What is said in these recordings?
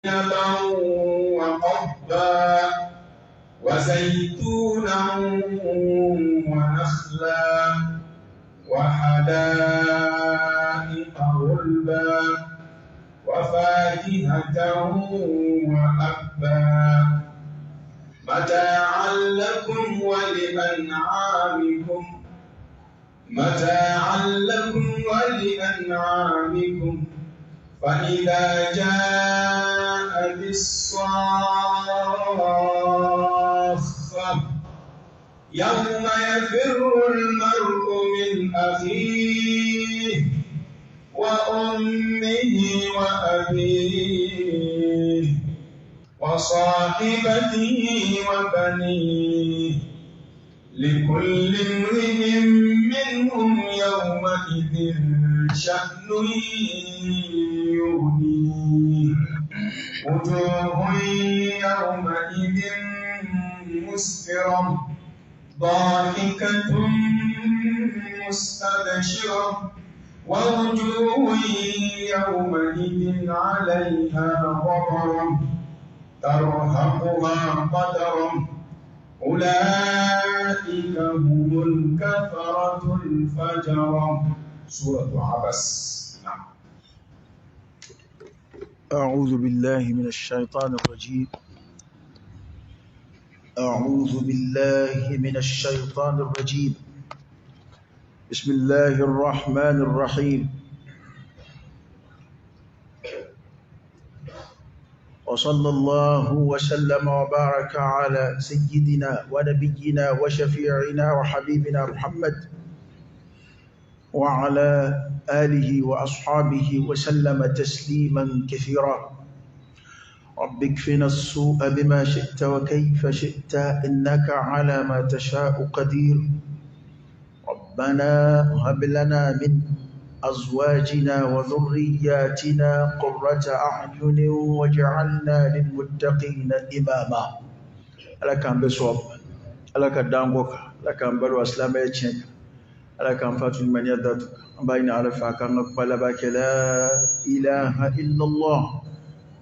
عنبا وقضبا وزيتونا ونخلا وحدائق غلبا وفاكهة وأبا متاعا لكم ولأنعامكم فإذا جاءت الصاخة يوم يفر المرء من أخيه وأمه وأبيه وصاحبته وبنيه لكل امرئ منهم يومئذ شأن يغنيه وجوه يومئذ مسفرة ضاحكة مستبشرة ووجوه يومئذ عليها غبرة ترهقها قترة أولئك هم الكفرة الفجرة. سورة عبس. نعم. أعوذ بالله من الشيطان الرجيم. أعوذ بالله من الشيطان الرجيم. بسم الله الرحمن الرحيم. وصلى الله وسلم وبارك على سيدنا ونبينا وشفيعنا وحبيبنا محمد وعلى آله وأصحابه وسلم تسليما كثيرا. رب اكفنا السوء بما شئت وكيف شئت إنك على ما تشاء قدير. ربنا هب لنا من أزواجنا وذرياتنا قرة أعين واجعلنا للمتقين إماما. لك أن بصوب لك دانغوك لك أن برو أسلام يتشنك لك أن فاتو من يدتك بين عرفك أن نقبل بك لا إله إلا الله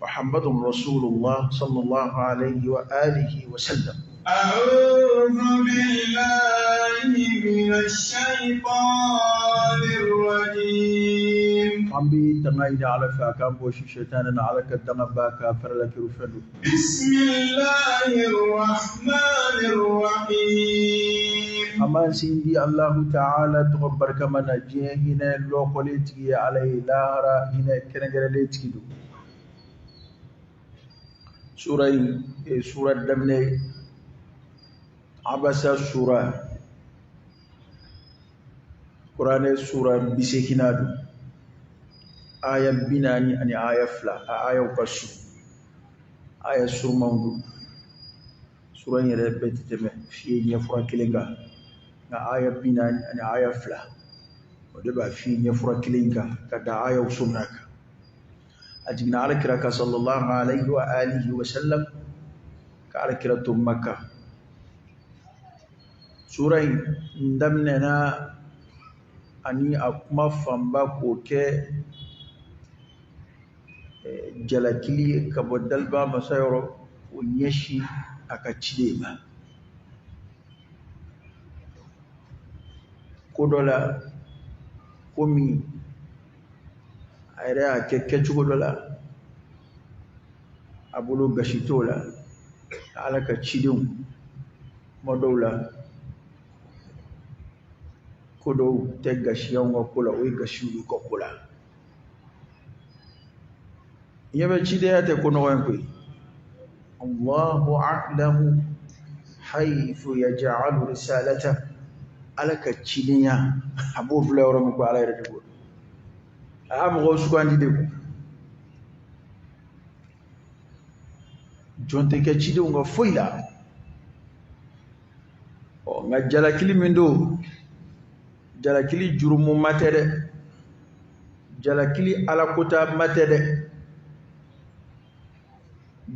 محمد رسول الله صلى الله عليه وآله وسلم. أعوذ بالله من الشيطان الرجيم. أمبي تمايد على فاكام بوشي شيطان على كدنا باكا فرلك رفلو. بسم الله الرحمن الرحيم. أما سيدي الله تعالى تغبر كما نجيه هنا لو قلتي عليه لاهرا هنا كنجرلتي دو. سورة دمني عبس سورة قرآن سورة بسكينادو آية بناني أني آية فلا آية وقصو آية سورة موندو سورة يربت تمه في نفرة كلينغا آية بناني أني آية فلا ودبا في نفرة كلينغا كدا آية وسمناك أجينا على كراك صلى الله عليه وآله وسلم كعلى كرة مكة سورة ندمنا أني أقوم فنبا كوكي jalakili kabodal ba masayoro unyeshi akachilema kodola komi ayra keke chugodola abulo gashitola alaka chidum modola kodo tegashiyongo kula we gashulu kokola يبقى كده تكون وينكوي الله أعلم حيث يجعل رسالته على كتشينيا أبو فلورا مكو على يرجعون أهم غوسكو عندي ديكو جونتي كتشيدي ونغا فويلا ونغا جالاكيلي مندو جالاكيلي جرمو ماتده جالاكيلي على كوتا ماتده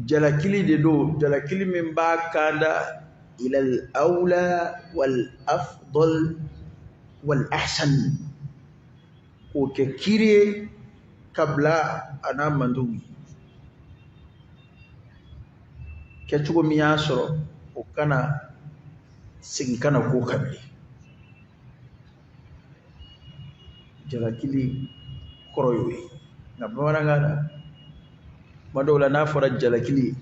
jalakili de do jalakili min ba kanda ila al-awla wal-afdal wal-ahsan ko ke kire kabla ana manduwi kɛcogo min y'a sɔrɔ o kana segin kana k'o kan bilen. Jalakili kɔrɔ y'o ye nka bamanankan na tuma dɔw la n'a fɔra jalakili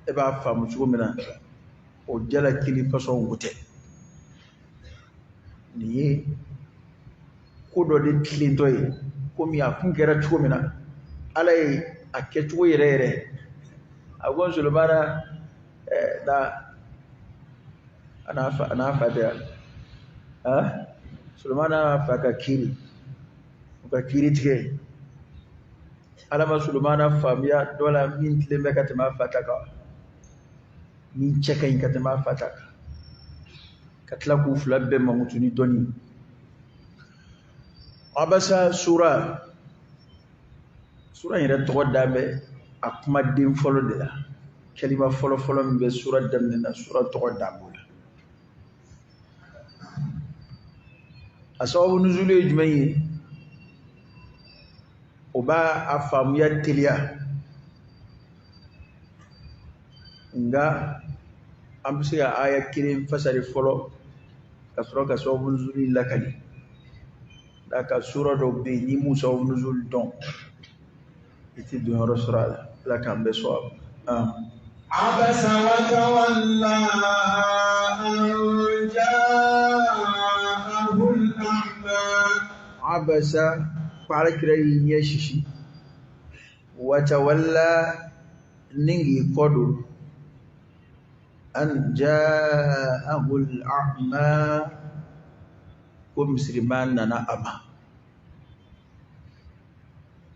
e b'a faamu cogo min na o jalakili fasɔn tɛ. Nin ye ko dɔ de tilentɔ ye komi a kun kɛra cogo min na Ala ye a kɛcogo yɛrɛ yɛrɛ a ko Sulemana a n'a fa tɛ Sulemana fa ka kiiri u ka kiiri tigɛ Ala ma Sulemana faamuya dɔ la min tilen bɛ ka tɛmɛ a fa ta kan min cɛ ka ɲi ka tɛmɛ a fa ta kan ka tila k'u fila bɛɛ mankutu ni dɔnni. Abasa sura in yɛrɛ tɔgɔ da bɛ a kumaden fɔlɔ de la. Kalima fɔlɔ min bɛ sura daminɛ na sura tɔgɔ da b'o la. A sababu nuzulu ye jumɛn ye? O b'a a faamuya teliya nga an bɛ se ka aya kelen fasari fɔlɔ ka sɔrɔ ka sababu nuzulu lakali. Da ka sura dɔw bɛ yen n'i m'u sababu nuzulu dɔn i tɛ donyɔrɔ sɔrɔ a la. Ala k'an bɛɛ sɔrɔ. Abasa wa tawalla an ja'ahu al-a'ma. Abasa kpari kira yi ɲɛ sisi wa tawalla ningi kɔdo an ja'ahu al-a'ma ko misiriman nana a ma.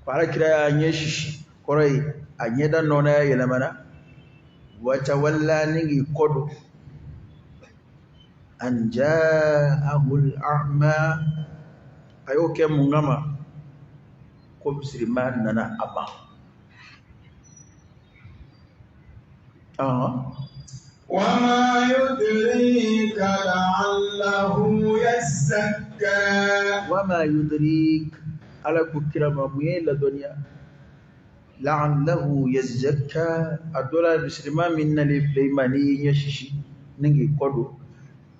Kpari kira ya ɲɛ sisi kɔrɔ ye a ɲɛda nɔnɔ ya yɛlɛmana wa tawalla ningi kɔdo an ja'ahu al-a'ma a y'o kɛ mun kama ko misiriman nana a ma. وما يدريك لعله يزكى. وما يدريك على كرما ميلا دنيا لعله يزكى أدولا مسلمان من الفليماني يششي نجي قدو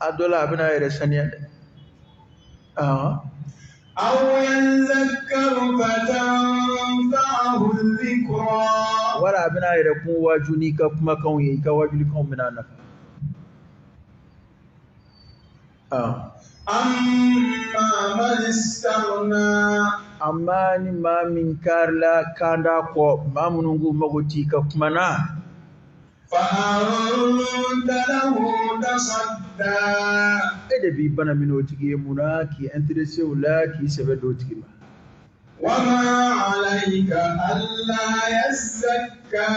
أدولا أبنا يرسانيا أو يذكر فتنفعه الذكرى. ولا أبنا يركون واجوني كما كون يكا واجولي كون من أنا. أما من استغنى. أما ما من كارلا كاندا كو ما منغو مغوتي كمنا. فأنت له تصدى. Edebi bana minotigi muna ki interesse wala ki sebedotigi ma. وما عليك ألا يزكى.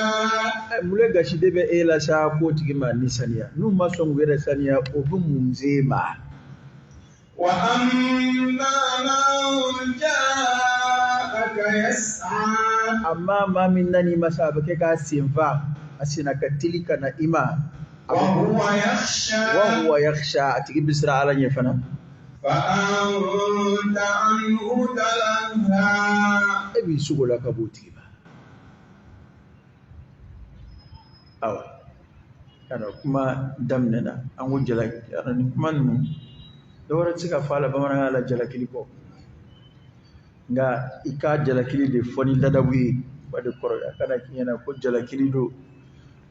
Mule gashi debe ela sa ko tigi ma ni saniya. Nu ma son wera saniya obu munzema. وأما من جاءك يسعى. Amma ma min nani masabake ka simfa asina katilika na ima. وهو يخشى أتيجي بسرعة على يفنا فأنت عنه تلهى. أبي سوغلا كبوتي أو أنا كما دمنا أقول جلك أنا كمان دورة سكا فعل بمرة على جلكلي كو nga ika jalakili de foni dadawi wade koroya kana kiyana ko jalakili do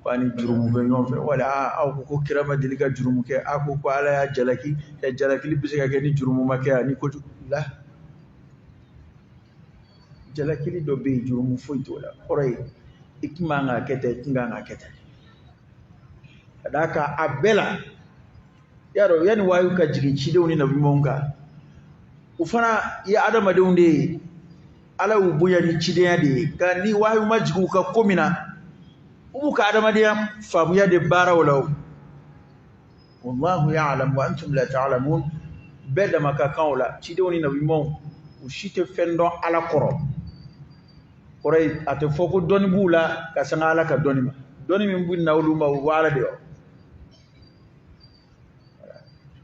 kwani jurumu be ñon fe wala ko kirama dilika jurumu ke ko ala ya jalaki e jalakili bisika ke ni jurumu make ani ko la jalakili do be jurumu foito la koroy ikima nga kete kinga nga kete adaka abela yaro yani wayu ka jigi ci dewni na bimonka ufana ya adama deunde ala ubuya ni ci de yade ka ni wayu majigu ka komina ubuka adamadiya famuya de bara wala wallahu ya'lam wa antum la ta'lamun beda makakan wala ci de woni nabi mon u shite fendo ala koro koray ate foko doni bula ka sanga ala ka doni ma doni min bu nawluma wala de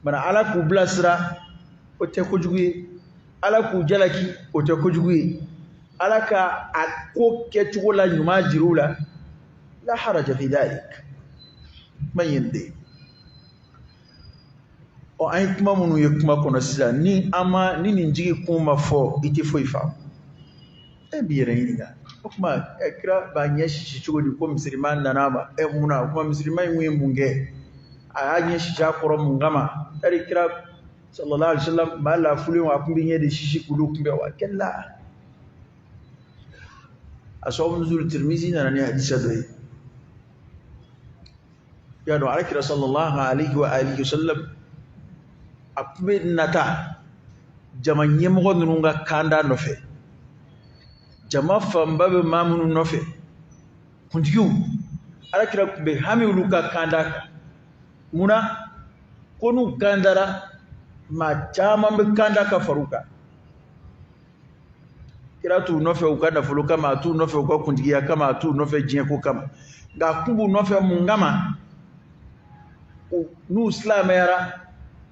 mana ala ku blasra o te ko jugi ala ku jalaki o te ko jugi ala ka akko ke chugola nyuma jirula لا حرج في ذلك ما يندي o ay kuma munu ye kuma kono sila ni ama ni ninjigi kuma fo iti fo ifa e biyere yinga o kuma ekra ba nyeshi chugodi ko musliman nanama e muna kuma musliman wi munge a nyeshi ja koro mungama eri kira sallallahu alaihi wasallam bala fuli wa kumbi nyede shishi kulu kumbe wa kella asabu nuzul tirmizi na ni hadisa doyi ya do alakira sallallahu alaihi wa alihi wasallam abe nata jama nyemgo nunga kanda nofe jama famba be mamunu nofe kuntiyu alakira be hami uluka kanda muna konu kandara ma chama be kanda ka faruka kira tu nofe ukanda fuluka ma tu nofe uko kuntiya kama tu nofe jenko kama ga kumbu nofe mungama nu islam yara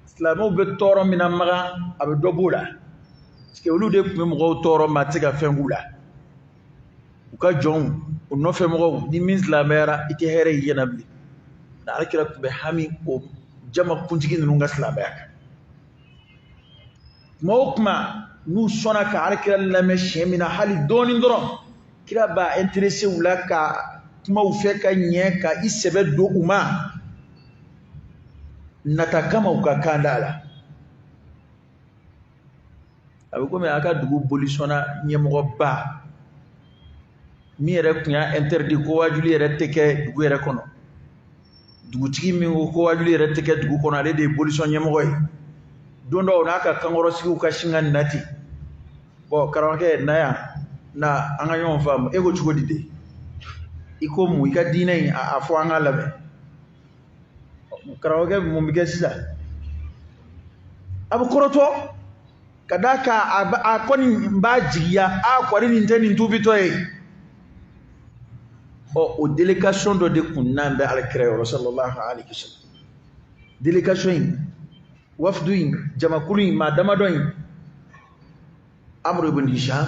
islamu be toro mina maga abe dobola parce que olu de kuma mo toro matiga fengula uka jon o no fe mo di min islam yara ite here yenabli na alkira be hami o jama kunjigi nu nga islam yaka mo kuma nu sona ka alkira la me shemina hali doni ndoro kira ba intéressé wula ka kuma u fe ka nye ka isebe do uma nata kama ukakandala abukome aka dugu bolisona nyemgo ba mi yere kunya interdit ko wajuli yere teke dugu yere kono dugu tigi mi ko wajuli yere teke dugu kono ale de bolison nyemgo yi dondo naka kangoro sigu ka shinga nati bo karanke naya na anga yon fam ego chugodi de iko mu ika dinai afo anga labe karaoke mumbike sisa abu koroto kadaka akoni mbajiya akwari ninteni ntubito o délégation do de kunambe al-kirayro sallallahu alayhi wasallam délégation wafdu jamakulu madama doin Amr ibn Hisham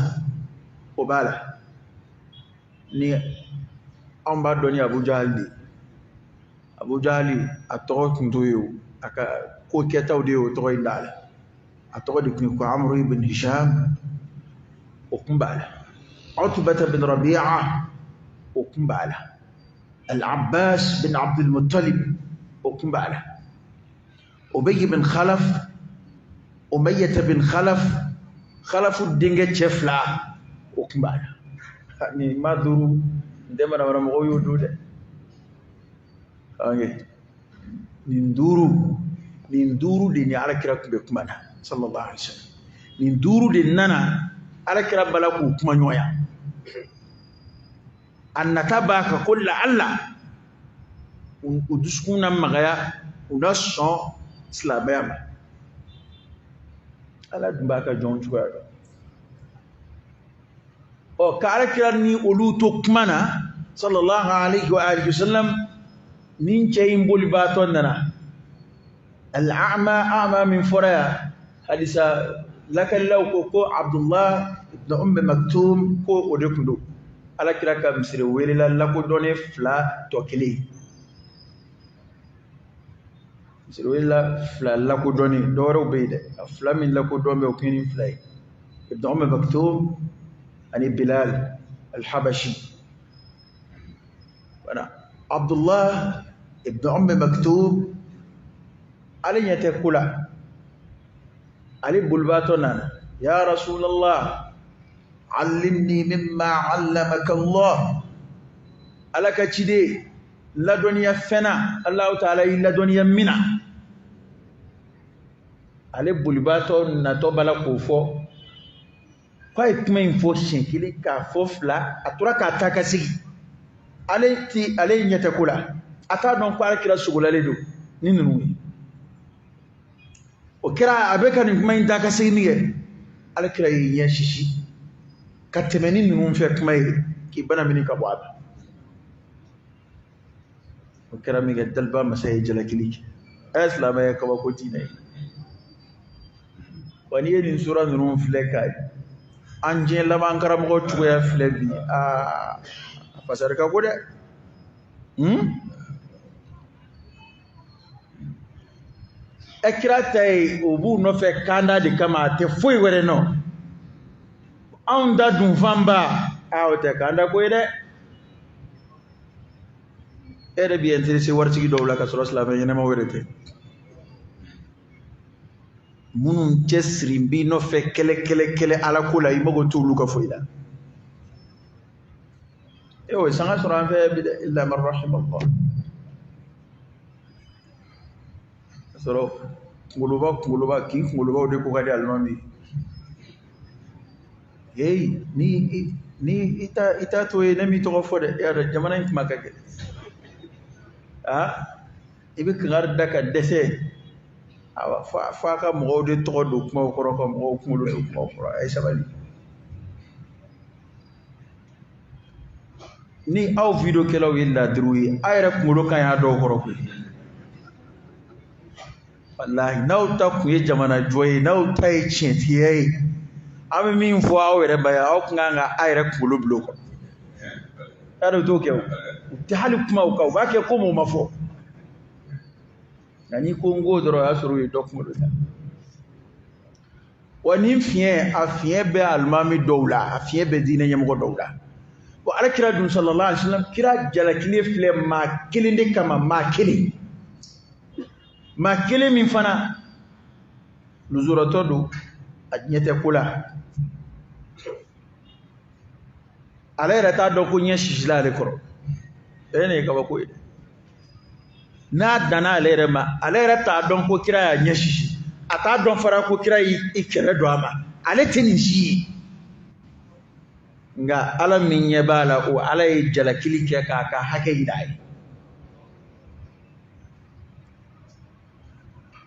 o bala ni amba doni Abu Jahali a tɔgɔ tun t'o ye o a ka ko kɛtaw de ye o tɔgɔ in d'a la a tɔgɔ de tun ye ko Amr ibn Hisham o kun b'a la Utbata bin Rabi'a o kun b'a la Al-Abbas bin Abdul Muttalib o kun b'a la Ubay bin Khalaf Umayyah bin Khalaf Khalafu denkɛ cɛ fila o kun b'a la ni ma duuru n tɛ manamana mɔgɔw y'o don dɛ nin duuru de ni alakira kun bɛ kuma na sallallahu alaihi wasallam nin duuru de nana alakira bala k'u kuma ɲɔgɔnya a nata b'a kan ko la'alla u dusukun na magaya u na sɔn silamɛya ma ala dun b'a ka jɔn cogoya dɔn ka alakira ni olu to kuma na sallallahu alaihi wa alihi wasallam nin cɛyin boli baatɔ nana al-a'ma min fɔra hadisa lakalilaw ko Abdullah ibn Maktum ko o de kun don alakira ka misiri welela lakodɔnnen fila tɔ kelen misiri welela fila lakodɔnnen dɔwɛrɛw bɛ yen dɛ a fila min lakodɔn bɛ o kun ni fila ye ibn Maktum ani Bilal al-Habashi Abdullah ibn Maktum ale nyete kula ale bulbato nana ya Rasulullah allimni mimma allamaka Allah alaka cide la duniya fena Allah ta'ala illa duniya mina ale bulbato na to bala ko fo ko kuma info shenkili ka fo fla atura ka taka sigi ale nyete kula ata don ko alkira sugulale do ni nunu o kira abeka ni kuma inda ka sigi ni alkira yin shishi ka temeni nunu fe kuma ki bana mini ka bwaba o kira mi ga dalba masai jalakili islama ya kaba ko tinai wani yin sura nunu fleka anje laban karamo ko tuya flebi a fasar ka gode Ekira tay obu no fe kanda de kama te foi were no anda dun famba awte kanda ko ide ere bi intéressé warti do la ka solo islam yene ma werete munun tesrimbi no fe kele ala ko la imago tulu ka foila ewo sanga sura fe bi illa man rahim Allah soro nguluba ki nguluba de ko gadi almami hey ni ita to e nami to fode ya jamana in makake ibe kangar daka dese awa fa ka mo de to do ko ko mo ngulu ko ay sabali ni aw video kelaw yilla druyi ay rek ngulu kan ya do ko ko wallahi naw ta ku ye jamana joyi naw tay chentiye ami min fo awere baya aw nga ayre kulo bloko ado to kew ti hali kuma ko ba ke ko mo mafo nani ko ngodoro asuru dok mo do wani fien afien be almami dawla afien be dina nyam ko dawla wa ala kira dun sallallahu alaihi wasallam kira jala kile fle ma kilinde kama ma kile min fana nuzurato do ajnyete kula ala ta do ko nya shishla le koro ene ka ba ko ide na dana ala ma ala ta don ko kira ya nya shishi ata don fara ko kira yi kere do ama ala tini shi nga ala min ya bala o ala yi jala kilike ka hake idai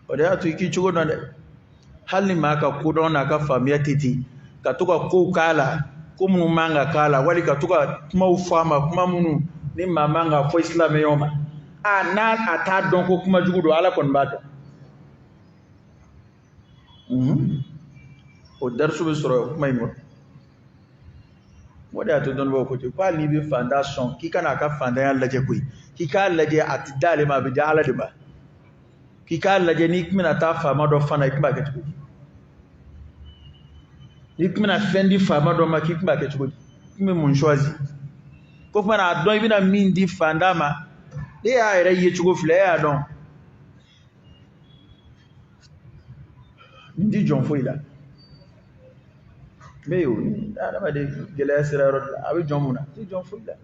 o da to iki chugo no de halni maka ko don na ka famiya titi ka tuka ko kala ko mun manga kala wali ka tuka kuma ufama kuma munu ni mamanga fo islam yoma na ata don ko kuma jugudo ala kon bato o darsu be soro kuma imo wada to don bo ko te pa ni be fondation ki kana ka fanda ya laje kuy ki ka laje atidale ma be jala de ba ki ka laje ni kimina ta fama do fana ikba ke tuko ni kimina fendi fama do ma ki kimba ke tuko kimi mun choisi ko fana don ibina min di fanda ma de ya ere ye tuko fle ya don ndi jon fo ila meyo ana ma de gele sira ro abi jon muna ti jon fo ila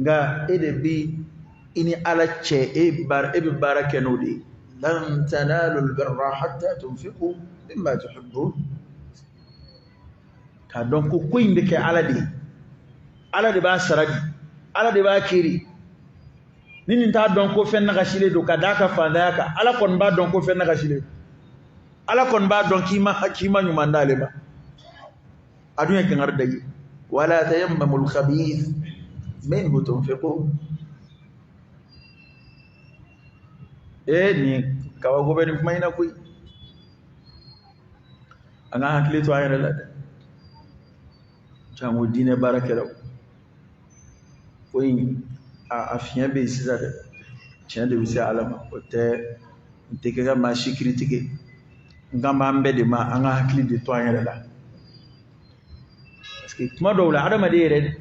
nga ede bi ini ala che e be barake no de lan tanalu albirra hatta tunfiqu mimma tuhibbun ta don ko inde ke ala de ba saradi ala de ba kiri nini ta don ko fen naga shile do kadaka fanda ka ala kon ba don ko fen naga shile ala kon ba don kima nyumanda le ba adunya ke ngar dagi wala tayammamul khabith minhu tunfiqu ni kawa gobe ni kuma ina kuy anga hakile to ayere la jamu dine barakelaw koy afien be sisa de tiens de wisi alama ote nteke ma sécurité ngamba mbede ma anga hakile de to ayere la parce que kuma do la adama de red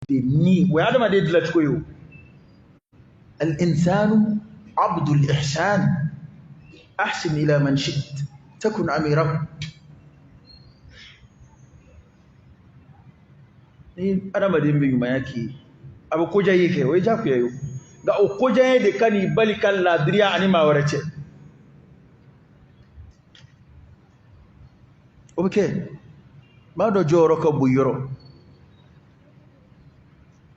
de ni wa adama de dilat ko yo al insanu عبد الإحسان أحسن إلى من شئت تكن أميره ni adama de mbi ma yaki aba ko jayi ke way jaku yayo ga o ko jayi de kani balikal ladriya ani ma warace okay ma do joro ko bu yoro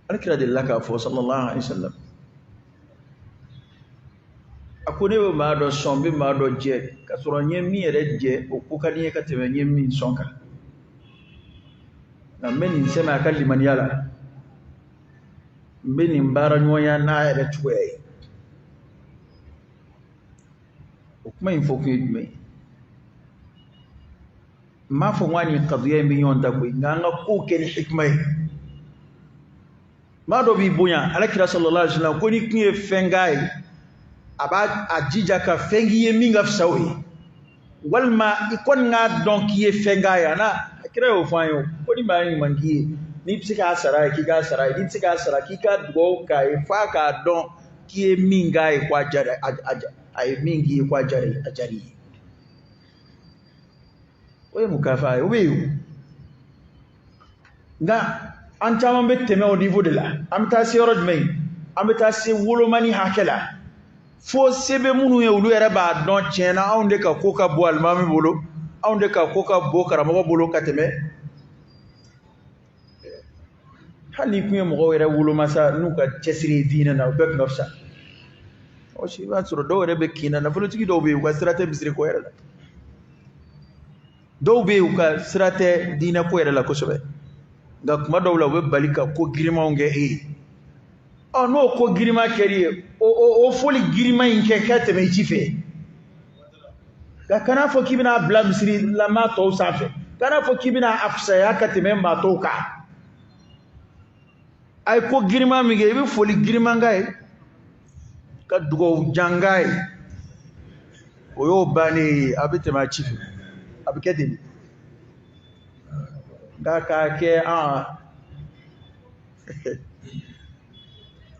alkira de laka fo sallallahu alaihi wasallam akone ma do sombe ma do je ka soro nyemi ere je o ko kani ka teme nyemi sonka na meni sema akali maniala mbeni mbara nyoya na ere tuwe o kuma info ko me ma fo wani qadiya mi yonta ko nganga ko ken hikmay ma do bi bonya alakira sallallahu alaihi wasallam ko ni kun ye fengai aba ajija ka fengi ye minga fsawi walma ikon nga donc ye fengai ana akira yo fanyo ko ni ba yin mangi ni psika sara ki ga sara ni psika sara ki ka do ka e fa ka don ki ye minga e kwa jare ay mingi e kwa jare ajari oye mukafa obe nga an caman bɛ tɛmɛ au niveau de la an bɛ taa se yɔrɔ jumɛn an bɛ taa se wolomani hakɛ la fo se bɛ minnu ye olu yɛrɛ b'a dɔn tiɲɛna anw de ka ko ka bon alimami bolo anw de ka ko ka bon karamɔgɔ bolo ka tɛmɛ hali ni kun ye mɔgɔw yɛrɛ woloma sa n'u ka cɛsiri ye diinɛ na o bɛɛ tun ka fisa o si i b'a sɔrɔ dɔw yɛrɛ bɛ kin na nafolotigi dɔw bɛ yen u ka sira tɛ misiri ko yɛrɛ la dɔw bɛ yen u ka sira tɛ diinɛ ko yɛrɛ la kosɛbɛ nka kuma dɔw la u bɛ bali ka ko girimanw kɛ e ye n'o ko girima kɛri ye o foli girima in kɛ ka tɛmɛ i ci fɛ nka kana fɔ k'i bɛna bila misiri lama tɔw sanfɛ kana fɔ k'i bɛna a fisaya ka tɛmɛ maa tɔw kan a ye ko girima min kɛ i bɛ foli girima k'a ye ka dugawu jan k'a ye o y'o bannen ye a bɛ tɛmɛ a ci fɛ a bɛ kɛ ten nka k'a kɛ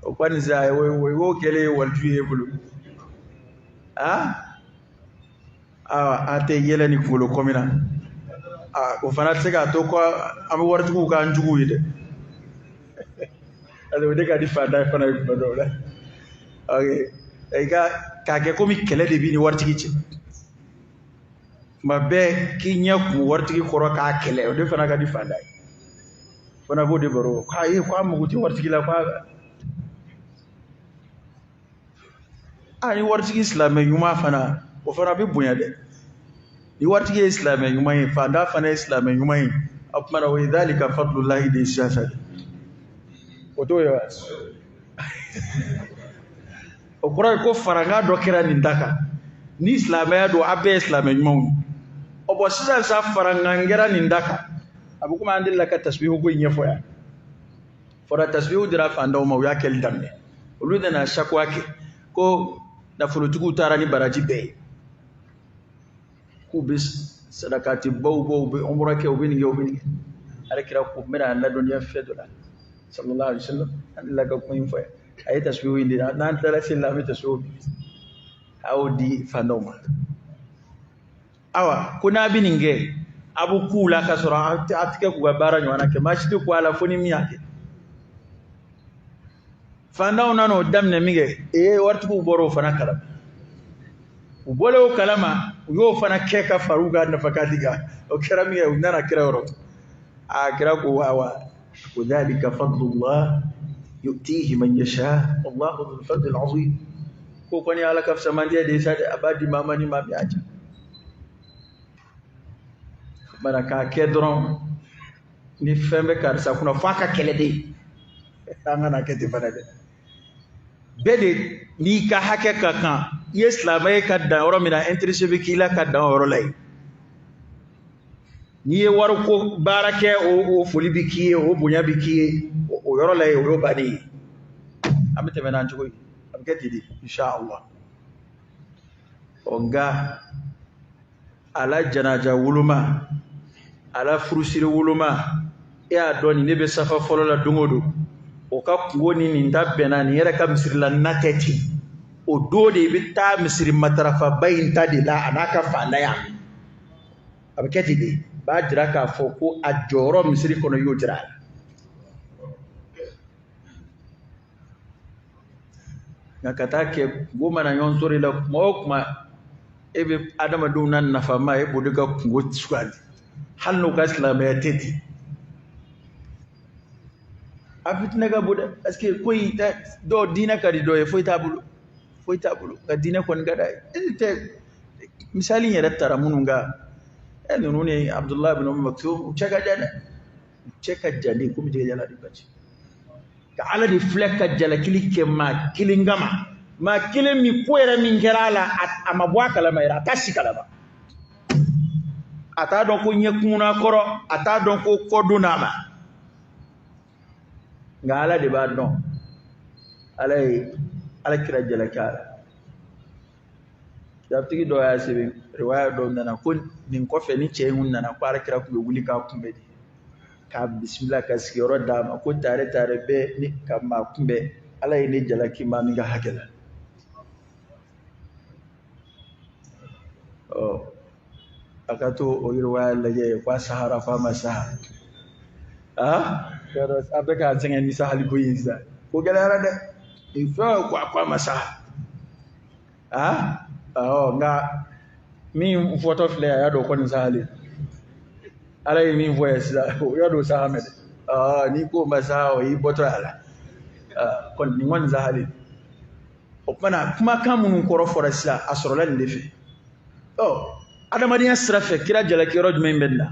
o kɔni sa o y'o kɛlen ye waliju ye bolo an tɛ yɛlɛ ni kunkolo kɔmi na o fana tɛ se k'a to ko an bɛ waritigiw k'an jugu ye dɛ o de ka di fantan fana ye kuma dɔw la k'a kɛ komi kɛlɛ de b'i ni waritigi cɛ tuma bɛɛ k'i ɲɛ kun waritigi kɔrɔ k'a kɛlɛ o de fana ka di fantan ye fana b'o de baro k'a mago tɛ waritigi la ni waritigi silamɛ ɲuman fana o fana bɛ bonya dɛ ni waritigi ye silamɛ ɲuman ye fantan fana ye silamɛ ɲuman ye o tuma na o ye dhalika fadlullahi de siyasa o t'o ye wa o kɔrɔ ye ko faranga dɔ kɛra nin da kan ni silamɛya don a bɛɛ ye silamɛ ɲumanw ye bɔn sisan sa faranga kɛra nin da kan a bɛ komi an delila ka tasbihu ko in ɲɛfɔ yan fɔra tasbihu dira fantanw ma u y'a kɛli daminɛ olu nana sakwa kɛ ko nafolotigiw taara ni baraji bɛɛ ye k'u bɛ sadakati baw u bɛ umra kɛ u bɛ nin kɛ u bɛ nin kɛ ale kira ko n bɛna ladɔnniya fɛn dɔ la sallallahu alaihi wasallam an delila ka ko in fɔ yan a ye tasbihu in di n'an tilala seli la an bɛ tasbihu a y'o di fantanw ma awa ko n'a bɛ nin kɛ a bɛ k'u la ka sɔrɔ a tɛ kɛ k'u ka baara ɲɔgɔnna kɛ maa si tɛ ko a la fo ni min y'a kɛ fantanw nana o daminɛ min kɛ waritigiw bɔra o fana kalama u bɔlen o kalama u y'o fana kɛ ka fara u ka nafakati kan o kɛra min kɛ u nana kira yɔrɔ kira ko wa ko dhalika fadlullah yu'tihi man yasha wallahu dhul fadli al-azim ko kɔni ala ka fisa man de sa a b'a di maa ma ni maa min y'a diya bara k'a kɛ dɔrɔn ni fɛn bɛ karisa kunna f'a ka kɛlɛ de an kana kɛ ten fana dɛ bɛɛ de n'i ka hakɛ ka kan i ye silamɛ ka dan yɔrɔ min na intéressé bɛ k'i la ka dan o yɔrɔ la yen n'i ye wariko baara kɛ o foli bɛ k'i ye o bonya bɛ k'i ye o yɔrɔ la yen o y'o bannen ye an bɛ tɛmɛ n'an cogo ye a bɛ kɛ ten de inshallah nka ala janaja woloma ala furusiri woloma e y'a dɔn nin ne bɛ safa fɔlɔ la don o don o ka kungo ni nin ta bɛnna nin yɛrɛ ka misiri la na tɛ ten o don de i bɛ taa misiri matarafaba in ta de la a n'a ka fantanya a bɛ kɛ ten de b'a jira k'a fɔ ko a jɔyɔrɔ misiri kɔnɔ y'o jira a la nka ka taa kɛ kungo mana ɲɔgɔn sɔrɔ i la kuma o kuma e bɛ adamadenw na nafama e b'o de ka kungo sugandi hali n'o ka silamɛya tɛ ten a fitinɛ ka bon dɛ parce que ko in dɔw diinɛ ka di dɔw ye foyi t'a bolo nka diinɛ kɔni ka d'a ye tɛ misali yɛrɛ tara minnu kan ninnu ni Abdullahi bin Maktum u cɛ ka jan dɛ u cɛ ka jan de komi jɛgɛ jala de ka ci ka ala de filɛ ka jalakili kɛ maa kelen kama maa kelen min ko yɛrɛ min kɛra a la a ma bɔ a kalama yɛrɛ a t'a si kalama a t'a dɔn ko ɲɛ kunna kɔrɔ a t'a dɔn ko kɔ don n'a ma ngala de ba don ala kira jalaka daftigi do ya sebe riwaya do nana ko nin ko fe ni che hun nana ko ala kira ku be wuli ka kumbe ka bismillah ka sigoro dama ko tare be ni ka ma kumbe ala ne jalaki ma mi ga hakela akato o riwaya laje kwa sahara fa masaha kada abeka tsenga ni sahali ko yinsa ko galara de ifa kwa masaha nga mi photo flare ya do ko ni sahali ala yi mi voice ya do sahamed ni ko masaha o yi boto ala kon ni ngon sahali o kuma kamun ko ro forasla asrola ndefe adamadiya sira fɛ kira jalaki yɔrɔ jumɛn bɛ la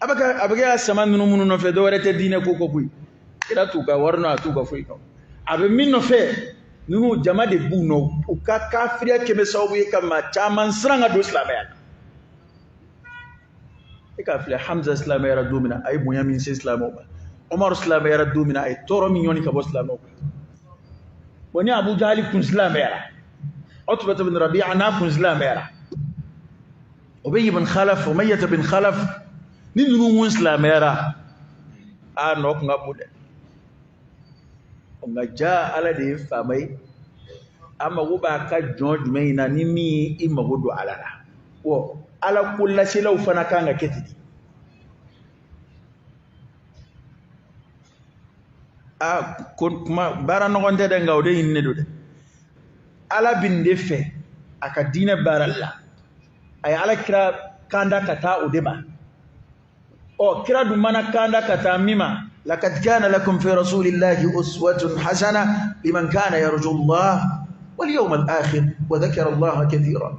a bɛ kɛ sama ninnu minnu nɔfɛ dɔ wɛrɛ tɛ diinɛ ko koyi kira t'u ka wari nɔ a t'u ka foyi kan a bɛ min nɔfɛ ninnu jama de b'u nɔ u ka kafiriya kɛ bɛ sababu ye ka maa caman siran ka don silamɛya la e k'a filɛ Hamza silamɛyara don min na a ye bonya min se silamɛw ma Umaru silamɛyara don min na a ye tɔɔrɔ min ɲɔni ka bɔ silamɛw kan bon ni Abu Jahali kun silamɛyara Utbah bin Rabi'a na kun silamɛyara Ubay bin Khalaf Umayyah bin Khalaf ni ninnu kun silamɛyara a nɔ kun ka bon dɛ nka ja ala de ye faama ye a mago b'a ka jɔn jumɛn in na ni min i mago don ala la wa ala ko laselaw fana kan ka kɛ ten kuma baara nɔgɔn tɛ dɛ nka o de ɲininen don dɛ ala bin de fɛ a ka diinɛ baara la a ye ala kira kanda ka taa o de ma kira dun mana kanda ka taa min ma لقد كان لكم في رسول الله أسوة حسنة لمن كان يرجو الله واليوم الآخر وذكر الله كثيرا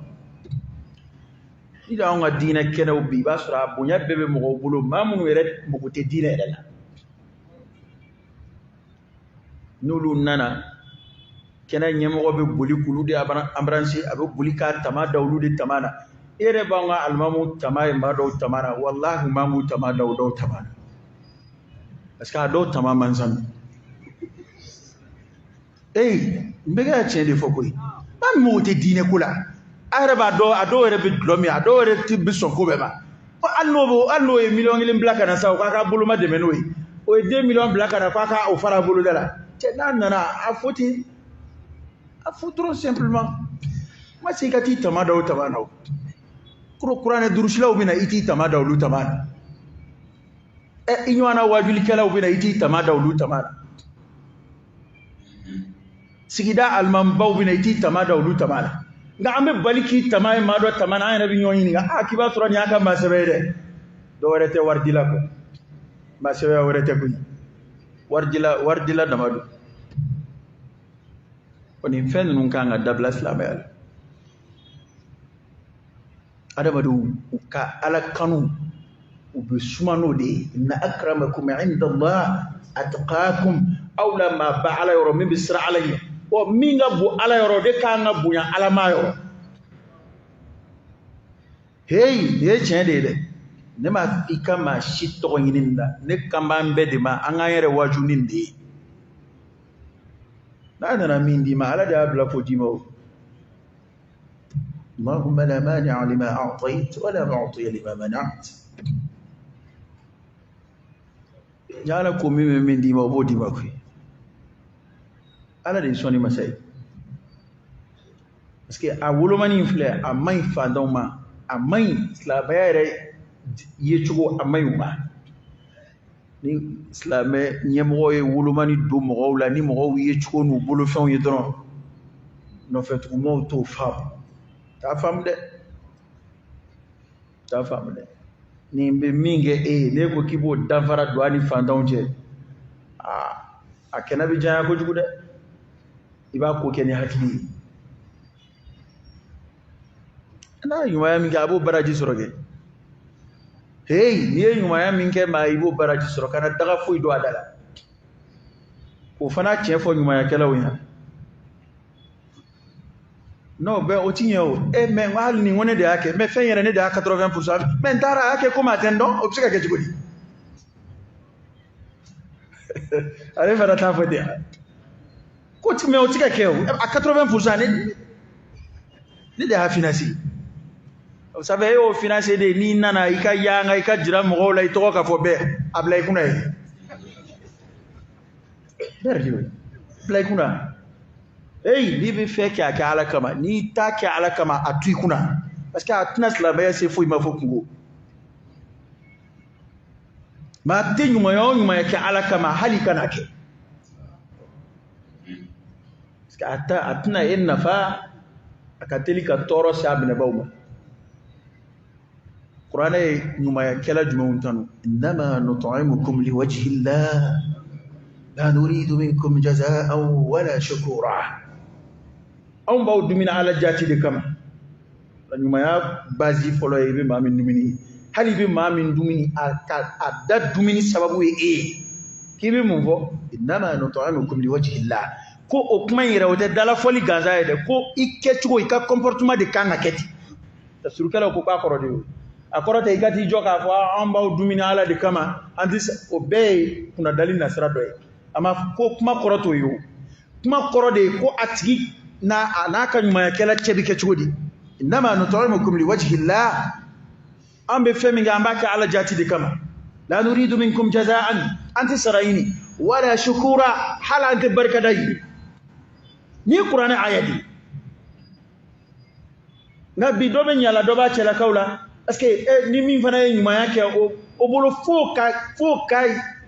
إذا أن الدين كانوا ببصرة بنيا بمغوبلو ما من يرد مقت الدين لنا نقول ننا كنا يمغو ببولي كلودي أمرانسي أبو بولي كاتما دولودي تمانا إيري بانغا المامو تماي ما دو تمانا والله مامو تما دو تمانا parce que a dɔw tamaman san n bɛ kɛ tiɲɛ de fɔ koyi maa min mɔgɔ tɛ diinɛ ko la a yɛrɛ b'a dɔn a dɔw yɛrɛ bɛ dulɔ min a dɔw yɛrɛ bɛ sɔn ko bɛɛ ma hali n'o ye miliyɔn 1 bila ka na sa o k'a ka boloma dɛmɛ n'o ye o ye 2 millions bila ka na k'a ka o fara a boloda la cɛ n'a nana a fɔ ten a fɔ trop simplement ma se i ka t'i tama da o tama na o kuranɛ durusilaw bɛ na i t'i tama da olu tama na i ɲɔgɔnna wajulikɛlaw bɛ na i t'i tama da olu tama na sigida alimabaw bɛ na i t'i tama da olu tama na nka an bɛ bali k'i tama ye maa dɔ tama na an yɛrɛ bɛ ɲɔgɔn ɲininka k'i b'a sɔrɔ nin y'a ka maasɛbɛ ye dɛ dɔ wɛrɛ tɛ wari dila kɔ maasɛbɛya wɛrɛ tɛ koyi wari dila dama don nin fɛn ninnu kan ka dabila silamɛya la adamadenw u ka ala kanu u bɛ suma n'o de ye inna akramakum inda Allah atqakum aw la maa ba ala yɔrɔ min bɛ siran ala ɲɛ min ka bon ala yɔrɔ de kan ka bonya ala ma yɔrɔ nin ye tiɲɛ de ye dɛ ne ma i ka maa si tɔgɔ ɲini nin la ne kan b'an bɛɛ de ma an k'an yɛrɛ waju nin de ye n'a nana min d'i ma ala de y'a bila fo d'i ma o Allahumma la mani'a lima a'tayt wa la mu'tiya lima mana'at ala ko min d'i ma o b'o d'i ma koyi ala de ye sɔnni masa ye parce que a wolomani in filɛ a man ɲi fantanw ma a man ɲi silamɛya yɛrɛ yecogo a man ɲi u ma ni silamɛ ɲɛmɔgɔ ye wolomani don mɔgɔw la ni mɔgɔw ye cogo n'u bolofɛnw ye dɔrɔn nɔfɛtugumaw t'o faamu t'a faamu dɛ nin bɛ min kɛ e ye ne ko k'i b'o danfara don a ni fantanw cɛ a kɛnɛ bɛ janya kojugu dɛ i b'a ko kɛ ni hakili ye n'a ye ɲumanya min kɛ a b'o baraji sɔrɔ kɛ n'i ye ɲumanya min kɛ maa i b'o baraji sɔrɔ kana daga foyi don a da la o fana tiɲɛ fɔ ɲumayakɛlaw ɲɛna non bɛn o ti ɲɛ o mais hali nin ko ne de y'a kɛ mais fɛn yɛrɛ ne de y'a 80% mais n taara a y'a kɛ komi a tɛ n dɔn o bɛ se ka kɛ cogo di ale fana t'a fɔ ten ko mais o tɛ ka kɛ o à 80% ne de y'a financé vous savez o financé de n'i nana i ka yanga i ka jira mɔgɔw la i tɔgɔ ka fɔ bɛɛ a bila i kunna ye bila i kunna n'i bɛ fɛ k'a kɛ Ala kama n'i t'a kɛ Ala kama a to i kunna parce que a tɛna silamɛya se foyi ma fɔ kungo maa tɛ ɲumanya o ɲumanya kɛ Ala kama hali kana kɛ parce que a tɛna e nafa a ka teli ka tɔɔrɔ se a minɛbaaw ma Kuranɛ ye ɲumanya kɛla jumɛnw tanu innama nut'imukum liwajhi llah la nuridu minkum jazaa'an wala shukura anw b'aw dumuni Ala jati de kama la ɲumanya base fɔlɔ ye i bɛ maa min dumuni hali i bɛ maa min dumuni a da dumuni sababu ye e ye k'i bɛ mun fɔ innama nut'imukum liwajhi llah ko o kuma in yɛrɛ o tɛ dalafɔli gansan ye dɛ ko i kɛcogo i ka comportement de kan ka kɛ ten tafsirukɛlaw ko k'a kɔrɔ de ye a kɔrɔ tɛ i ka t'i jɔ k'a fɔ an b'aw dumuni Ala de kama an tɛ o bɛɛ ye kunnadali nasira dɔ ye a ma ko kuma kɔrɔ t'o ye o kuma kɔrɔ de ye ko a tigi n'a ka ɲumankɛla cɛ bɛ kɛ cogo di innama nut'imukum liwajhi llah an bɛ fɛn min kɛ an b'a kɛ Ala jati de kama la nuridu minkum jazaa'an an tɛ sara ɲini wala shukura hali an tɛ barikada ɲini ni Kuranɛ aya di nka bi dɔ bɛ ɲala dɔ b'a cɛlakaw la parce que ni min fana ye ɲumanya kɛ o bolo fo ka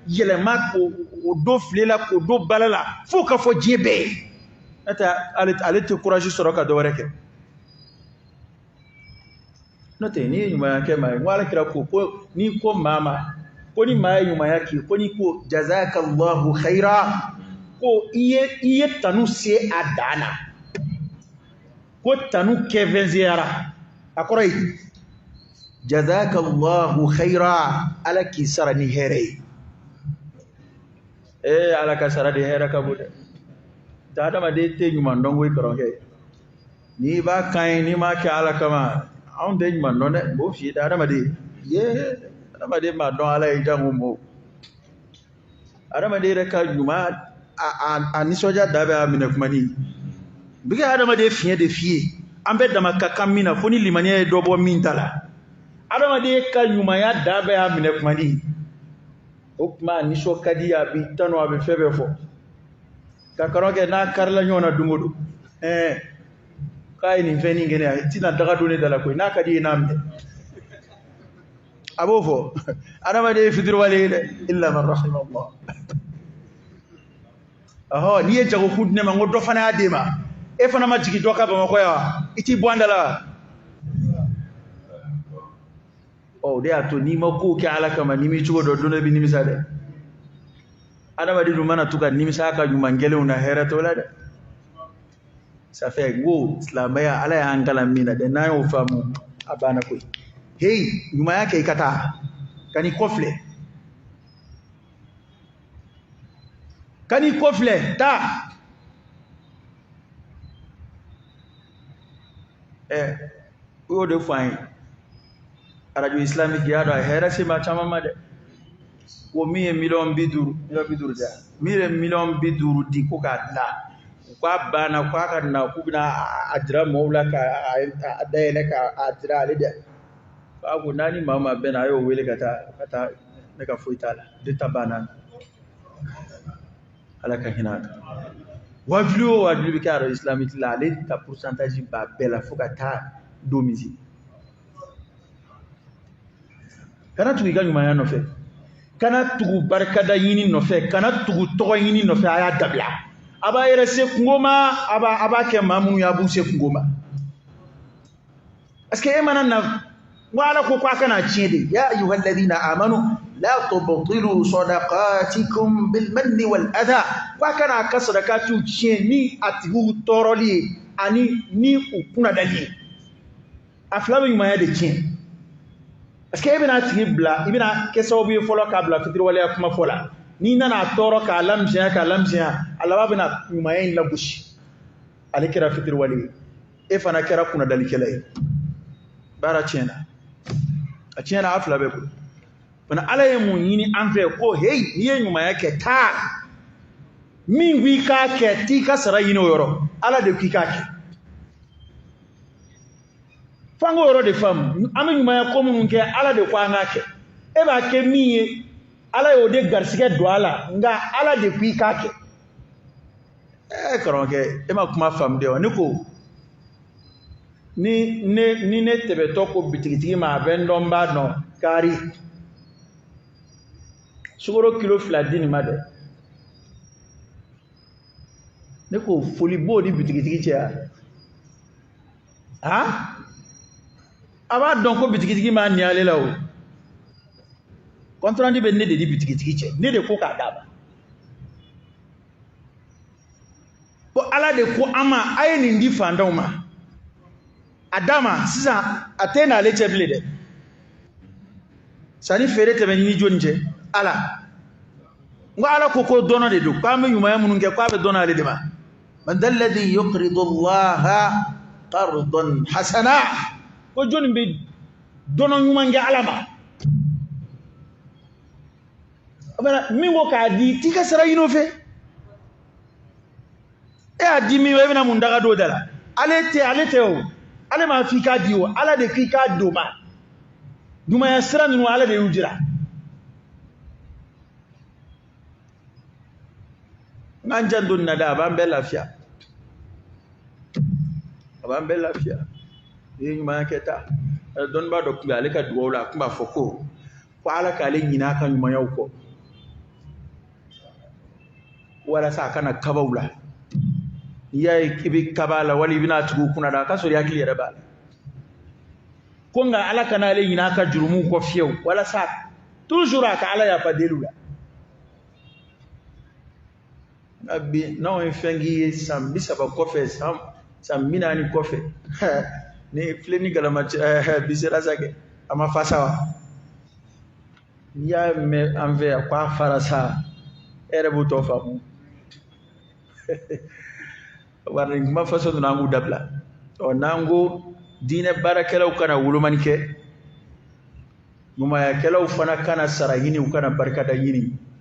yɛlɛma o do file la k'o do bala la fo ka fɔ diɲɛ bɛɛ ye n'o tɛ ale tɛ courage sɔrɔ ka dɔ wɛrɛ kɛ n'o tɛ n'i ye ɲumanya kɛ maa ye n ko Alakira ko n'i ko maa ma ko ni maa ye ɲumanya k'i ko n'i ko jazakallahu khaira ko i ye tanu se a dan na ko tanu kɛfɛnseyara a kɔrɔ ye jazakallahu khaira Ala k'i sara ni hɛrɛ ye Ala ka sara de hɛrɛ ka bon dɛ ta adamaden tɛ ɲuman dɔn ko i karamɔgɔ n'i b'a kan ye n'i m'a kɛ Ala kama anw tɛ ɲuman dɔn dɛ b'o f'i ye dɛ adamaden adamaden m'a dɔn Ala ye jango mɔ adamaden yɛrɛ ka ɲuman a nisɔndiya da bɛ a minɛ kuma ni bi kɛ adamaden fiɲɛ de f'i ye an bɛ dama ka kan min na fo ni limaniya ye dɔ bɔ min ta la adamaden ka ɲumanya da bɛ a minɛ kuma ni o kuma a nisɔn ka di a bɛ tanu a bɛ fɛn bɛɛ fɔ ka karamɔgɔ kɛ n'a karila ɲɔgɔn na don o don k'a ye nin fɛn nin kɛ ne ye tɛna daga don ne da la koyi n'a ka di ye n'a minɛ a b'o fɔ adamaden ye fitiriwale ye dɛ illa man rahimallah n'i ye jagokun di ne ma n ko dɔ fana y'a d'e ma e fana ma jigin dɔ ka Bamakɔ yan wa i t'i bɔ an da la o de y'a to n'i ma kow kɛ Ala kama nimi cogo dɔ don dɔ bɛ nimisa dɛ adamaden dun mana to ka nimisa a ka ɲuman gɛlɛnw na hɛrɛ t'o la dɛ ça fait n ko silamɛya Ala y'an kalan min na dɛ n'an y'o faamu a banna koyi ɲumanya kɛ i ka taa ka n'i kɔfilɛ taa o y'o de fɔ an ye radio islamique y'a dɔn a hɛrɛ se maa caman ma dɛ ko min ye miliyɔn 50 tɛ min ye miliyɔn 50 di ko k'a dilan u k'a banna k'a ka na k'u bɛna a dira mɔgɔw la k'a dayɛlɛ k'a dira ale dɛ k'a ko n'a ni maa o maa bɛnna a y'o wele ka taa ne ka foyi t'a la de ta banna Ala ka hinɛ a kan wajuli o wajuli bɛ kɛ radio islamique la ale ka pourcentage b'a bɛɛ la fo ka taa don misi kana tugu i ka ɲumanya nɔfɛ kana tugu barikada ɲini nɔfɛ kana tugu tɔgɔ ɲini nɔfɛ a y'a dabila a b'a yɛrɛ se kungo ma a b'a kɛ maa minnu y'a b'u se kungo ma parce que e mana na n ko Ala ko k'a kana tiɲɛ de ya ayyuhal ladhina amanu la tubtilu sadaqatikum bil manni wal adha k'a kana ka sadakatiw tiɲɛ ni a tigiw tɔɔrɔli ye ani ni u kunnadali ye a fila bɛ ɲumanya de tiɲɛ parce que e bɛna tigi bila i bɛna kɛ sababu ye fɔlɔ k'a bila fitiriwaleya kuma fɔ la n'i nana tɔɔrɔ k'a lamisɛnya a laban bɛna ɲumanya in lagosi ale kɛra fitiriwale ye e fana kɛra kunnadalikɛla ye baara tiɲɛna a tiɲɛna a fila bɛɛ bolo bana ala ye mun ɲini an fɛ ko hey ni ye ɲumanya kɛ taa min k'i k'a kɛ t'i ka sara ɲini o yɔrɔ ala de k'i k'a kɛ f'an k'o yɔrɔ de faamu an bɛ ɲumanya ko minnu kɛ ala de ko an k'a kɛ e b'a kɛ min ye ala y'o de garisɛgɛ don a la nka ala de k'i k'a kɛ karamɔgɔkɛ e ma kuma faamu de wa ne ko ni ne tɛmɛtɔ ko bitigitigi ma a bɛ n dɔn n b'a dɔn kari sukaro kilo 2 di nin ma dɛ ne ko foli b'o ni bitigitigi cɛ a b'a dɔn ko bitigitigi ma ni ale la o contrat bɛ ne de di bitigitigi cɛ ne de ko k'a d'a ma ko ala de ko an ma a ye nin di fantanw ma a d'a ma sisan a tɛ n'ale cɛ bilen dɛ sanni feere tɛmɛ ni jɔnni cɛ ala n ko ala ko dɔnɔ de don k'an bɛ ɲumanya minnu kɛ k'a bɛ dɔnɔ ale de ma man dal ladhi yuqridu allaha qardan hasana ko jɔnni bɛ dɔnɔ ɲuman kɛ ala ma min ko k'a di t'i ka sara ɲini o fɛ e y'a di min ma e bɛna mun daga don da la ale tɛ o ale m'a f'i k'a di o ala de k'i k'a d'o ma ɲumanya sira ninnu ala de y'u jira n'an jan don nada a b'an bɛɛ lafiya i ye ɲumanya kɛ ta dɔnnibaa dɔ tun bɛ ale ka dugawu la a tun b'a fɔ ko ala k'ale ɲinɛ a ka ɲumanyaw kɔ walasa a kana kabaw la n'i y'a ye i bɛ kaba la wali i bɛna tugu kunna da a ka sɔrɔ i hakili yɛrɛ b'a la ko nka ala kana ale ɲinɛ a ka jurumuw kɔ fiyewu walasa toujours a ka ala yafa deliw la bi n'anw ye fɛn k'i ye san 30 kɔfɛ san 40 kɔfɛ ni filɛ ni galama bi sera sa kɛ a ma fa sa wa n'i y'a mɛn an fɛ yan k'a fara sa e yɛrɛ b'o tɔ faamu bari nin kuma fɔsɔn ninnu an k'u dabila n'an ko diinɛ baarakɛlaw kana wolomani kɛ ɲumayakɛlaw fana kana sara ɲini u kana barikada ɲini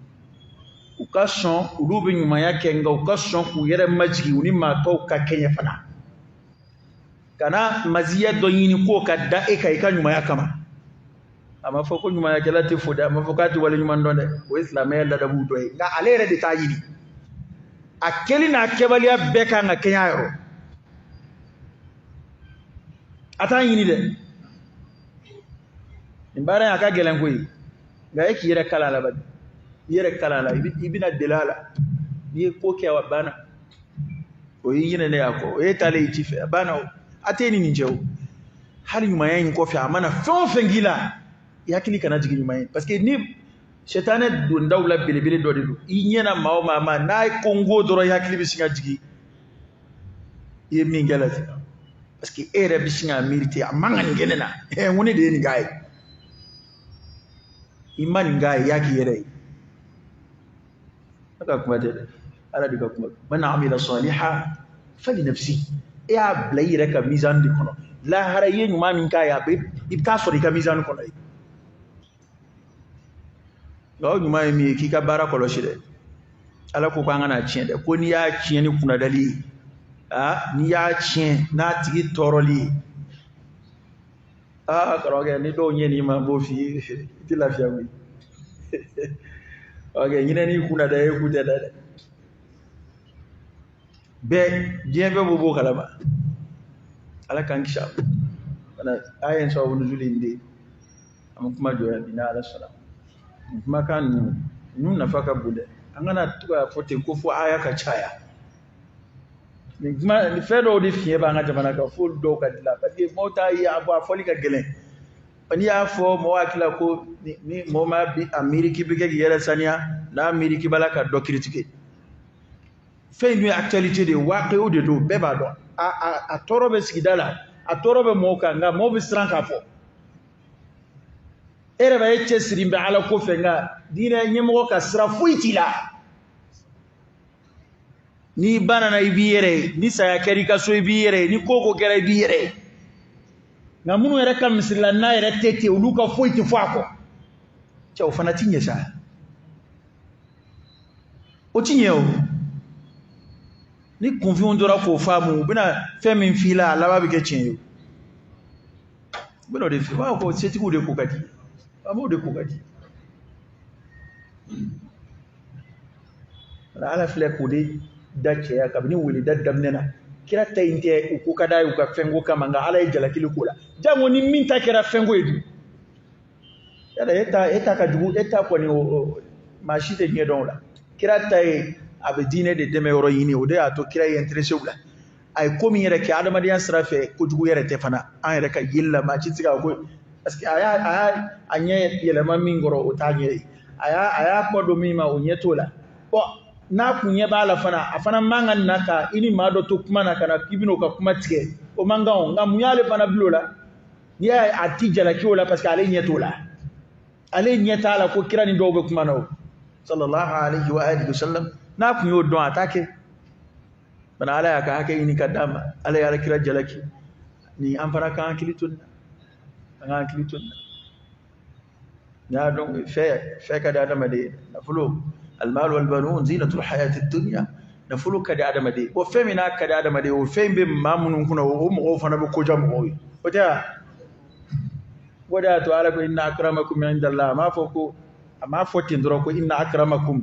u ka sɔn olu bɛ ɲumanya kɛ nka u ka sɔn k'u yɛrɛ majigi u ni maatɔw ka kɛɲɛ fana kana maziya dɔ ɲini k'o ka da e kan i ka ɲumanya kama a ma fɔ ko ɲumayakɛla tɛ fo dɛ a ma fɔ k'a tɛ wale ɲuman dɔn dɛ o ye silamɛya ladabu dɔ ye nka ale yɛrɛ de t'a ɲini a kɛli n'a kɛbaliya bɛɛ kan ka kɛɲɛ a yɔrɔ a t'a ɲini dɛ nin baara in a ka gɛlɛn koyi nka e k'i yɛrɛ kala a la bani i yɛrɛ kala a la i bɛna deli a la n'i ye ko kɛ a banna o y'i ɲinɛ ne y'a kɔ o ye taalen i ci fɛ a banna o a tɛ nin cɛ o hali ɲumanya in kɔfɛ a mana fɛn o fɛn k'i la i hakili kana jigin ɲuman ye parce que ni sɛtanɛ dondaw la belebele dɔ de don i ɲɛna maa o maa ma n'a ye ko n ko dɔrɔn i hakili bɛ sin ka jigin i ye min kɛ la ten parce que e yɛrɛ bɛ sin ka miiri ten a man ka nin kɛ ne na n ko ne de ye nin k'a ye i ma nin k'a ye i y'a k'i yɛrɛ ye ne ka kuma tɛ dɛ ala de ka kuma man amila salihan fali nafsi e y'a bila i yɛrɛ ka mizani de kɔnɔ lahara i ye ɲuman min k'a ye a bɛ i bɛ taa sɔrɔ i ka mizani kɔnɔ ye nka o ɲuman ye min ye k'i ka baara kɔlɔsi dɛ ala ko k'an kana tiɲɛ dɛ ko n'i y'a tiɲɛ ni kunnadali ye n'i y'a tiɲɛ n'a tigi tɔɔrɔli ye karamɔgɔkɛ ni dɔw ɲɛ nin ma n b'o f'i ye i tɛ lafiya koyi ɲinɛ n'i kunna da e kun tɛ da dɛ bɛɛ diɲɛ bɛɛ b'o kalama ala k'an kisi a ma a ye n sababu nuzuli in de an bɛ kuma jɔ yan bi n'ala sɔnna kumakan ninnu nafa ka bon dɛ an kana to ka fɔ ten ko fɔ aya ka caya nin fɛn dɔw de fiɲɛ b'an ka jamana kan fo dɔw ka dilan parce que mɔgɔw t'a ye a fɔli ka gɛlɛn n'i y'a fɔ mɔgɔ hakili la ko ni mɔgɔ ma a miiri k'i bɛ kɛ k'i yɛrɛ saniya n'a miiri k'i b'a la ka dɔ critiquer fɛn in ye actualité de ye waaqiw de don bɛɛ b'a dɔn a tɔɔrɔ bɛ sigida la a tɔɔrɔ bɛ mɔgɔw kan nka mɔgɔw bɛ siran k'a fɔ e yɛrɛ b'a ye cɛ siri bɛ ala ko fɛ nka diinɛ ɲɛmɔgɔ ka sira foyi t'i la ni banana i b'i yɛrɛ ye ni saya kɛra i ka so i b'i yɛrɛ ye ni ko kɛra i b'i yɛrɛ ye nka minnu yɛrɛ ka misiri la n'a yɛrɛ tɛ ten olu ka foyi tɛ fɔ a kɔ cɛ o fana ti ɲɛ sa o ti ɲɛ o ni kunfinw dɔra k'o faamu u bɛna fɛn min f'i la a laban bɛ kɛ tiɲɛ ye u bɛna o de f'i b'a fɔ setigiw de ko ka di faamaw de ko ka di ala filɛ k'o de da cɛya kabini weleda daminɛ na kira ta in tɛ u ko ka d'a ye u ka fɛnko kama nka ala ye jalakili k'o la jango ni min ta kɛra fɛnko ye dun yala e ta ka jugu e ta kɔni maa si tɛ ɲɛ dɔn o la kira ta ye a bɛ diinɛ de dɛmɛ yɔrɔ ɲini o de y'a to kira ye intéressé u la a ye ko min yɛrɛ kɛ adamadenya sira fɛ kojugu yɛrɛ tɛ fana an yɛrɛ ka yeli la maa si tɛ se ka ko parce que a y'a ɲɛ yɛlɛma min kɔrɔ o t'a ɲɛ ye a y'a kɔ don min ma o ɲɛ t'o la n'a kun ɲɛ b'a la fana a fana man ka na ka i ni maa dɔ to kuma na ka na k'i bɛna o ka kuma tigɛ o man kan o nka mun y'ale fana bilo la n'i y'a ye a ti jalaki o la parce que ale ɲɛ t'o la ale ɲɛ t'a la ko kira ni dɔw bɛ kuma na o sallallahu alaihi wa alihi wasallam n'a kun y'o dɔn a t'a kɛ bana ala y'a ka hakɛ ɲini ka d'a ma ala y'ala kira jalaki ni an fana k'an hakili to nin na an k'an hakili to nin na n'i y'a dɔn fɛn ka di adamaden nafolo المال والبنون زينة الحياة الدنيا نفلو كدي آدمدي وفهمنا كدي آدمدي وفهم بمامون كنا ومغو فنا بكوجا مغوي ودا تعالى إن أكرمكم عند الله ما فوتين دروكو إن أكرمكم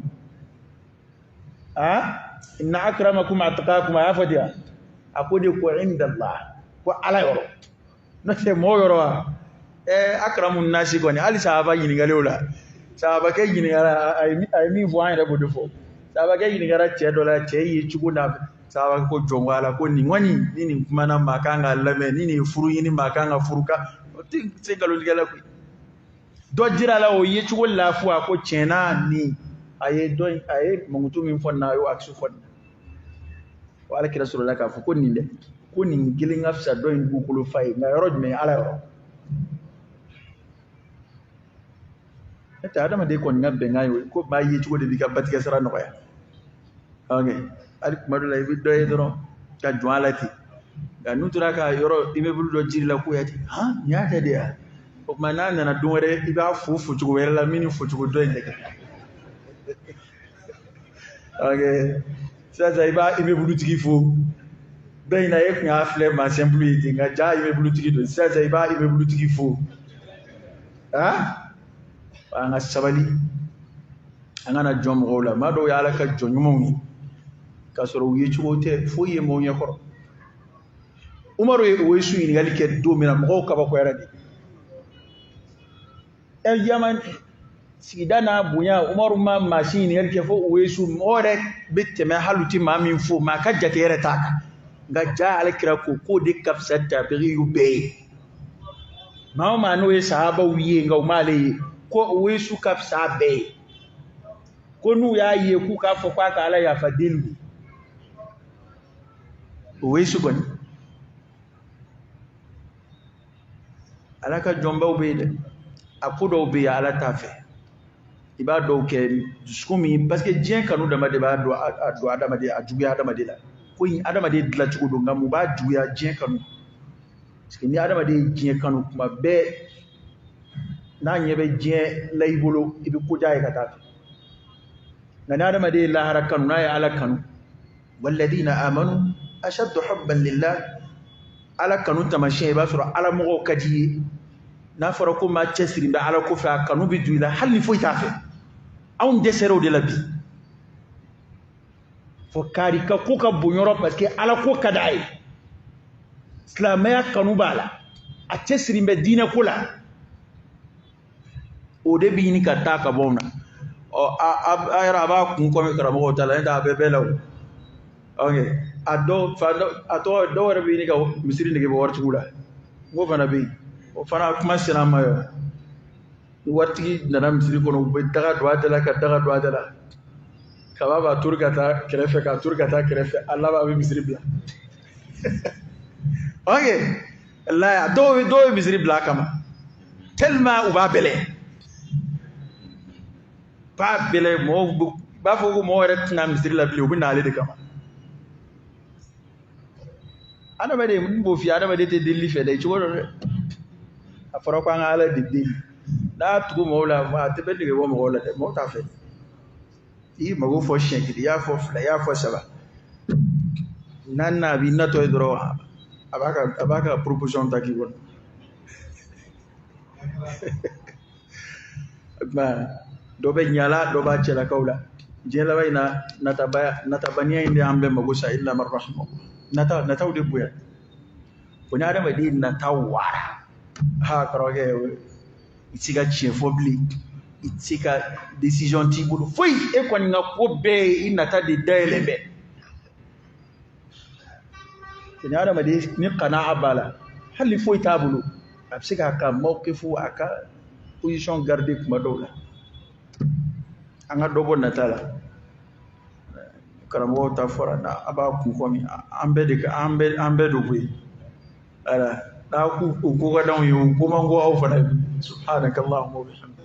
إن أكرمكم أتقاكم يا فتيا أقول عند الله وعلى يورو نفس مو يورو أكرم الناس كوني علي صحابة ينقلوا sahaba ke ɲininkara a ye min fɔ an yɛrɛ b'o de fɔ sahaba ke ɲininkara cɛ dɔ la cɛ ye cogo na sahaba ko jɔnko a la ko nin kɔni ni nin kumana maa kan ka lamɛn ni nin furu ɲini maa kan ka furu ka o tɛ se nkalontigɛ la koyi dɔ dira la o ye cogo la fo a ko tiɲɛna nin a ye mankutu min fɔ nin na a y'o akisu fɔ nin na o ala kira sɔrɔla k'a fɔ ko nin dɛ ko nin kelen ka fisa dɔ in dugukolo fa ye nka yɔrɔ jumɛn ala yɔrɔ adamaden kɔni ka bɛnkan ye ko maa ye cogo de b'i ka batigɛ sara nɔgɔya hali kuma dɔ la i bɛ dɔ ye dɔrɔn ka jɔn a la ten nka n'u tora ka yɔrɔ immeuble dɔ jiri la ko ya ten nin y'a kɛ de ya o tuma n'a nana don wɛrɛ i b'a fo cogo wɛrɛ la min ni fo cogo dɔ in tɛ kɛ sisan i b'a immeuble tigi fo dɔ in na e kun y'a filɛ maa simple ye ten nka jaa immeuble tigi don sisan i b'a immeuble tigi fo an ka sabali an kana jɔn mɔgɔw la maa dɔw y'ala ka jɔn ɲumanw ye k'a sɔrɔ u ye cogo tɛ foyi ye mɔgɔw ɲɛkɔrɔ umaru ye Uwaisu ɲininkali kɛ don min na mɔgɔw kabakoyara de yaman sigida n'a bonya umaru ma maa si ɲininkali kɛ fo Uwaisu mɔgɔ yɛrɛ bɛ tɛmɛ hali u tɛ maa min fo maa ka jate yɛrɛ t'a kan nka jaa ale kira ko k'o de ka fisa tabi'iyu bɛɛ ye maa o maa n'o ye sahabaw ye nka u m'ale ye ko Uwaisu ka fisa bɛɛ ye ko n'u y'a ye k'u k'a fɔ k'a ka ala yafa den don Uwaisu kɔni ala ka jɔnbaw bɛ yen dɛ a ko dɔw bɛ yen ala t'a fɛ i b'a dɔw kɛ dusukun min parce que diɲɛ kanu dama de b'a don adamaden a juguya adamaden la ko in adamaden dilan cogo don nka mun b'a juguya diɲɛ kanu parce que ni adamaden ye diɲɛ kanu kuma bɛɛ n'a ɲɛ bɛ diɲɛ la i bolo i bɛ koja ye ka taa fɛ nka ni adamaden ye lahara kanu n'a ye ala kanu walladina amanu ashaddu hubban lillah ala kanu tamasiyɛn i b'a sɔrɔ ala mɔgɔw ka di ye n'a fɔra ko maa cɛsiri bɛ ala kɔfɛ a kanu bɛ don i la hali ni foyi t'a fɛ anw dɛsɛra o de la bi fɔ kari ka ko ka bon yɔrɔ parce que ala ko ka d'a ye silamɛya kanu b'a la a cɛsiri bɛ diinɛ ko la o de bɛ ɲini ka taa ka bɔ na a yɛrɛ a b'a kun kɔmi karamɔgɔw ta la ne t'a bɛɛ bɛɛ la o a tɔgɔ dɔw yɛrɛ bɛ ɲini ka misiri nege bɔ waritigiw la n ko fana bɛ yen o fana kuma sera an ma yɔrɔ ni waritigi nana misiri kɔnɔ u bɛ daga don a da la ka daga don a da la kaba b'a tori ka taa kɛrɛfɛ k'a tori ka taa kɛrɛfɛ a laban a bɛ misiri bila dɔw ye misiri bila a kama tellement u b'a bɛlɛ mɔgɔw b'a fɔ ko mɔgɔ yɛrɛ tɛna misiri la bilen u bɛ na ale de kama adamaden n b'o f'i ye adamaden tɛ delili fɛ dɛ cogo dɔ dɛ a fɔra ko an ka ala de deli n'a tugu mɔgɔw la a tɛ bɛ nege bɔ mɔgɔw la dɛ mɔgɔ t'a fɛ i mago fɔ siɲɛ kelen i y'a fɔ fila i y'a fɔ saba naaninan a b'i natɔ ye dɔrɔn a b'a ka proposition ta k'i kɔnɔ dɔ bɛ ɲala dɔ b'a cɛlakaw la diɲɛ laban in na natabaniya in de y'an bɛɛ mago sa illa man rahimahullah nataw de bonya ko ni adamaden nata wara karamɔgɔkɛ i tɛ se ka tiɲɛ fɔ bilen i tɛ se ka décision t'i bolo foyi e kɔni ka ko bɛɛ ye i nata de dayɛlɛ bɛɛ ni adamaden ni qana'a b'a la hali foyi t'a bolo a bɛ se k'a ka mawqifu a ka position garder kuma dɔw la an ka dɔ bɔ nata la karamɔgɔw ta fɔra a b'a kun kɔmi an bɛɛ do koyi ala n'a ko ka d'anw ye o ko man go aw fana subhanakallahumma wa bihamdika